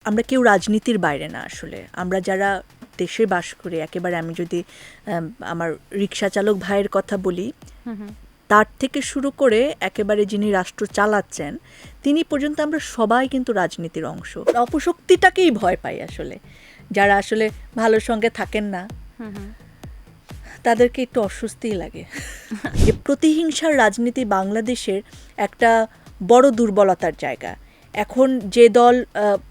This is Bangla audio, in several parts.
আমরা কেউ রাজনীতির বাইরে না আসলে। আমরা যারা দেশে বাস করি, একেবারে আমি যদি আমার রিক্সা চালক ভাইয়ের কথা বলি, তার থেকে শুরু করে একেবারে যিনি রাষ্ট্র চালাচ্ছেন তিনি পর্যন্ত আমরা সবাই কিন্তু রাজনীতির অংশ। অপশক্তিটাকেই ভয় পাই আসলে। যারা আসলে ভালোর সঙ্গে থাকেন না তাদেরকে একটু অস্বস্তিই লাগে। যে প্রতিহিংসার রাজনীতি বাংলাদেশের একটা বড় দুর্বলতার জায়গা। এখন যে দল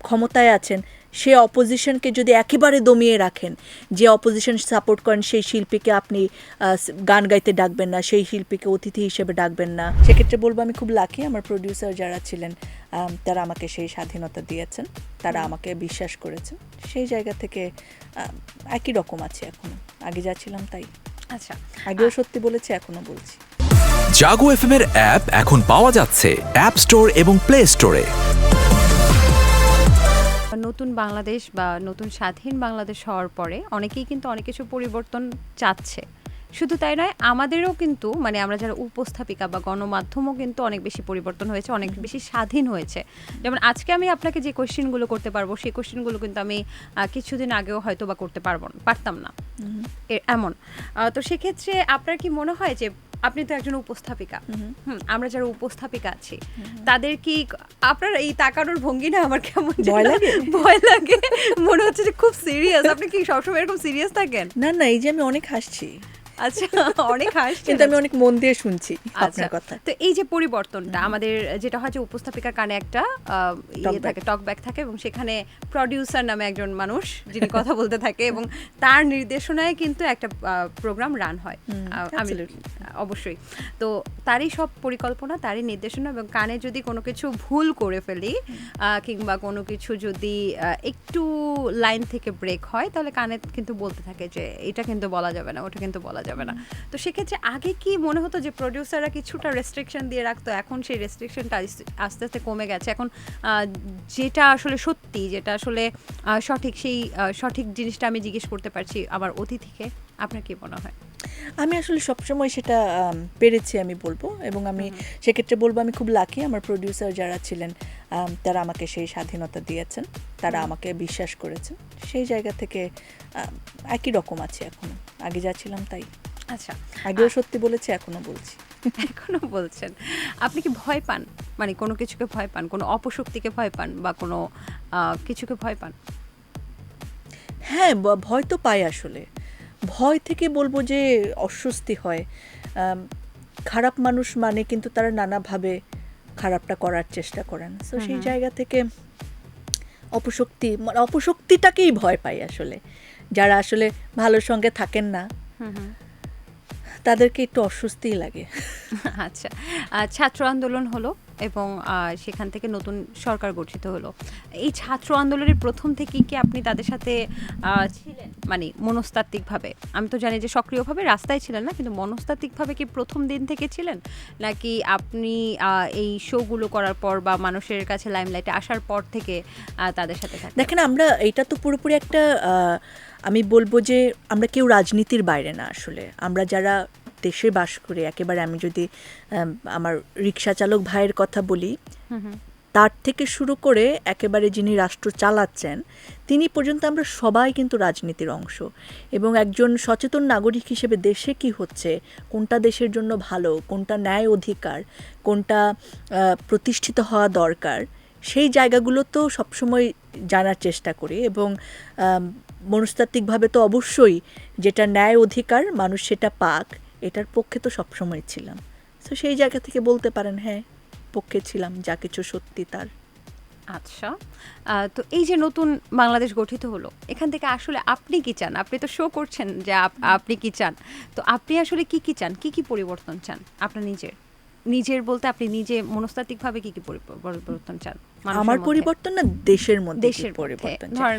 ক্ষমতায় আছেন সে অপোজিশনকে যদি একেবারে দমিয়ে রাখেন, যে অপোজিশন সাপোর্ট করেন সেই শিল্পীকে আপনি গান গাইতে ডাকবেন না, সেই শিল্পীকে অতিথি হিসেবে ডাকবেন না। সেক্ষেত্রে বলবো আমি খুব লাকি, আমার প্রডিউসার যারা ছিলেন তারা আমাকে সেই স্বাধীনতা দিয়েছেন, তারা আমাকে বিশ্বাস করেছেন। সেই জায়গা থেকে একই রকম আছে এখনো, আগে যা ছিলাম তাই। আচ্ছা, আগেও সত্যি বলেছি, এখনো বলছি। জাগো এফএম এর অ্যাপ এখন পাওয়া যাচ্ছে অ্যাপ স্টোর এবং প্লে স্টোরে। নতুন বাংলাদেশ বা নতুন স্বাধীন বাংলাদেশ হওয়ার পরে অনেকেই কিন্তু অনেক কিছু পরিবর্তন চাচ্ছে। শুধু তাই নয়, আমাদেরও কিন্তু মানে আমরা যারা উপস্থাপিকা বা গণমাধ্যমও কিন্তু অনেক বেশি পরিবর্তন হয়েছে, অনেক বেশি স্বাধীন হয়েছে। যেমন আজকে আমি আপনাকে যে কোয়েশ্চেনগুলো করতে পারবো সেই কোয়েশ্চেনগুলো কিন্তু আমি কিছুদিন আগেও হয়তো বা করতে পারতাম না, এমন। তো সেক্ষেত্রে আপনার কি মনে হয় যে আপনি তো একজন উপস্থাপিকা, আমরা যারা উপস্থাপিকা আছি তাদের কি আপনার এই তাকানোর ভঙ্গি না আমার কেমন ভয় লাগে, মনে হচ্ছে যে খুব সিরিয়াস। আপনি কি সবসময় এরকম সিরিয়াস থাকেন? না না, এই যে আমি অনেক হাসছি। আচ্ছা, অনেক হাসছেন, কিন্তু আমি অনেক মন দিয়ে শুনছি আপনার কথা। তো এই যে পরিবর্তনটা আমাদের যেটা হয় যে উপস্থাপিকার কানে একটা ইয়ে থাকে, টক ব্যাক থাকে, এবং সেখানে প্রডিউসার নামে একজন মানুষ যিনি কথা বলতে থাকে এবং তার নির্দেশনায় কিন্তু একটা প্রোগ্রাম রান হয়। আমি অবশ্যই তো তারই সব পরিকল্পনা, তারই নির্দেশনা, এবং কানে যদি কোনো কিছু ভুল করে ফেলি কিংবা কোনো কিছু যদি একটু লাইন থেকে ব্রেক হয় তাহলে কানে কিন্তু বলতে থাকে যে এটা কিন্তু বলা যাবে না, ওটা কিন্তু বলা যাবে না। তো সেক্ষেত্রে আগে কি মনে হতো যে প্রডিউসাররা কিছুটা রেস্ট্রিকশন দিয়ে রাখতো, এখন সেই রেস্ট্রিকশনটা আস্তে আস্তে কমে গেছে, এখন যেটা আসলে সত্যি, যেটা আসলে সঠিক, সেই সঠিক জিনিসটা আমি জিজ্ঞেস করতে পারছি আমার অতিথিকে? আপনার কি মনে হয়? আমি আসলে সবসময় সেটা পেরেছি আমি বলবো, এবং আমি সেক্ষেত্রে বলবো আমি খুব লাকি, আমার প্রডিউসার যারা ছিলেন তারা আমাকে সেই স্বাধীনতা দিয়েছেন, তারা আমাকে বিশ্বাস করেছেন। সেই জায়গা থেকে একই রকম আছে এখনো, আগে যা ছিলাম তাই। আচ্ছা, আগেও সত্যি বলেছি, এখনো বলছি। এখনো বলছেন। আপনি কি ভয় পান, মানে কোনো কিছুকে ভয় পান, কোনো অপশক্তিকে ভয় পান বা কোনো কিছুকে ভয় পান? হ্যাঁ, ভয় তো পাই আসলে। ভয় থেকে বলবো যে অস্বস্তি হয়। খারাপ মানুষ মানে কিন্তু তারা নানাভাবে খারাপটা করার চেষ্টা করেন। সো সেই জায়গা থেকে অপশক্তিটাকেই ভয় পাই আসলে। যারা আসলে ভালোর সঙ্গে থাকেন না তাদেরকে একটু অস্বস্তিই লাগে। আচ্ছা, ছাত্র আন্দোলন হলো এবং সেখান থেকে নতুন সরকার গঠিত হলো। এই ছাত্র আন্দোলনের প্রথম থেকেই কি আপনি তাদের সাথে ছিলেন, মানে মনস্তাত্ত্বিকভাবে? আমি তো জানি যে সক্রিয়ভাবে রাস্তায় ছিলেন না, কিন্তু মনস্তাত্ত্বিকভাবে কি প্রথম দিন থেকে ছিলেন, নাকি আপনি এই শোগুলো করার পর বা মানুষের কাছে লাইমলাইটে আসার পর থেকে তাদের সাথে থাকেন? দেখেন, আমরা এটা তো পুরোপুরি একটা আমি বলবো যে আমরা কেউ রাজনীতির বাইরে না আসলে। আমরা যারা দেশে বাস করি, একেবারে আমি যদি আমার রিক্সা চালক ভাইয়ের কথা বলি, তার থেকে শুরু করে একেবারে যিনি রাষ্ট্র চালাচ্ছেন তিনি পর্যন্ত আমরা সবাই কিন্তু রাজনীতির অংশ। এবং একজন সচেতন নাগরিক হিসেবে দেশে কি হচ্ছে, কোনটা দেশের জন্য ভালো, কোনটা ন্যায় অধিকার, কোনটা প্রতিষ্ঠিত হওয়া দরকার, সেই জায়গাগুলো তো সবসময় জানার চেষ্টা করি। এবং মনস্তাত্ত্বিকভাবে তো অবশ্যই যেটা ন্যায় অধিকার মানুষ সেটা পাক, এটার পক্ষে তো সবসময় ছিলাম। তো সেই জায়গা থেকে বলতে পারেন হ্যাঁ, পক্ষে ছিলাম, যা কিছু সত্যি তার। আচ্ছা, তো এই যে নতুন বাংলাদেশ গঠিত হলো, এখান থেকে আসলে আপনি কি চান? আপনি তো শো করছেন যে আপনি কি চান, তো আপনি আসলে কি চান, কি পরিবর্তন চান আপনার নিজের বলতে আপনি নিজে মনস্তাত্ত্বিকভাবে কি পরিবর্তন চান? আমার পরিবর্তন না, দেশের মধ্যে পরিবর্তন চাই।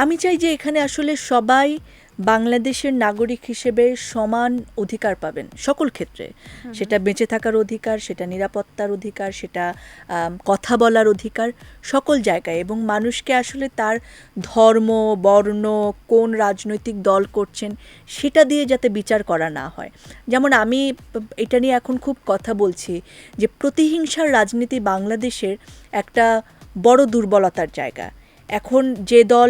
আমি চাই যে এখানে আসলে সবাই বাংলাদেশের নাগরিক হিসেবে সমান অধিকার পাবেন সকল ক্ষেত্রে। সেটা বেঁচে থাকার অধিকার, সেটা নিরাপত্তার অধিকার, সেটা কথা বলার অধিকার, সকল জায়গায়। এবং মানুষকে আসলে তার ধর্ম, বর্ণ, কোন রাজনৈতিক দল করছেন সেটা দিয়ে যাতে বিচার করা না হয়। যেমন আমি এটা নিয়ে এখন খুব কথা বলছি যে প্রতিহিংসার রাজনীতি বাংলাদেশের একটা বড় দুর্বলতার জায়গা। এখন যে দল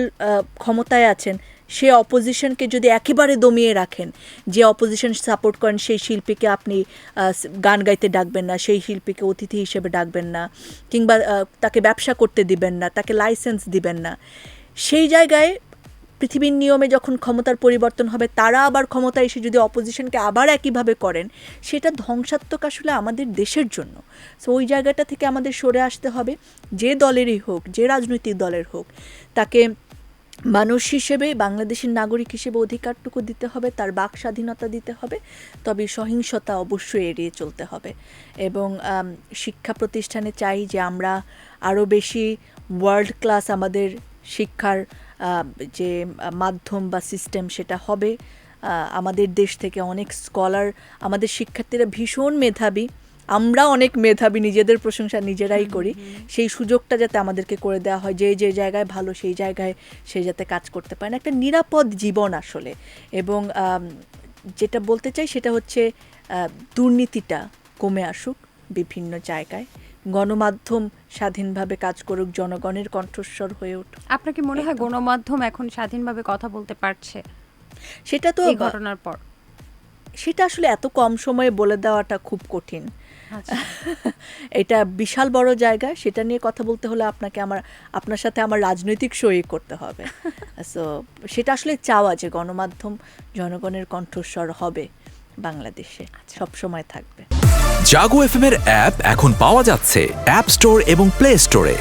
ক্ষমতায় আছেন সে অপোজিশনকে যদি একেবারে দমিয়ে রাখেন, যে অপোজিশন সাপোর্ট করেন সেই শিল্পীকে আপনি গান গাইতে ডাকবেন না, সেই শিল্পীকে অতিথি হিসেবে ডাকবেন না, কিংবা তাকে ব্যবসা করতে দিবেন না, তাকে লাইসেন্স দিবেন না, সেই জায়গায় পৃথিবীর নিয়মে যখন ক্ষমতার পরিবর্তন হবে তারা আবার ক্ষমতায় এসে যদি অপোজিশনকে আবার একইভাবে করেন, সেটা ধ্বংসাত্মক আসলে আমাদের দেশের জন্য। সো ওই জায়গাটা থেকে আমাদের সরে আসতে হবে। যে দলেরই হোক, যে রাজনৈতিক দলের হোক, তাকে মানুষ হিসেবে, বাংলাদেশের নাগরিক হিসেবে অধিকারটুকু দিতে হবে, তার বাক স্বাধীনতা দিতে হবে, তবে সহিংসতা অবশ্যই এড়িয়ে চলতে হবে। এবং শিক্ষা প্রতিষ্ঠানে চাই যে আমরা আরও বেশি ওয়ার্ল্ড ক্লাস আমাদের শিক্ষার যে মাধ্যম বা সিস্টেম সেটা হবে। আমাদের দেশ থেকে অনেক স্কলার, আমাদের শিক্ষার্থীরা ভীষণ মেধাবী, আমরা অনেক মেধাবী, নিজেদের প্রশংসা নিজেরাই করি, সেই সুযোগটা যাতে আমাদেরকে করে দেওয়া হয়, যে যে জায়গায় ভালো সেই জায়গায় সে যাতে কাজ করতে পারে, একটা নিরাপদ জীবন আসলে। এবং যেটা বলতে চাই সেটা হচ্ছে দুর্নীতিটা কমে আসুক বিভিন্ন জায়গায়, গণমাধ্যম স্বাধীনভাবে কাজ করুক, জনগণের কণ্ঠস্বর হয়ে উঠুক। আপনার কি মনে হয় গণমাধ্যম এখন স্বাধীনভাবে কথা বলতে পারছে সেটা তো এই ঘটনার পর? সেটা আসলে এত কম সময়ে বলে দেওয়াটা খুব কঠিন। আচ্ছা। এটা বিশাল বড় জায়গা, সেটা নিয়ে কথা বলতে হলে আপনার সাথে আমার রাজনৈতিক সই করতে হবে। সো সেটা আসলে চাওয়া যে গণমাধ্যম জনগণের কণ্ঠস্বর হবে বাংলাদেশে, সব সময় থাকবে। জাগো এফএম এর অ্যাপ এখন পাওয়া যাচ্ছে অ্যাপ স্টোর এবং প্লে স্টোরে।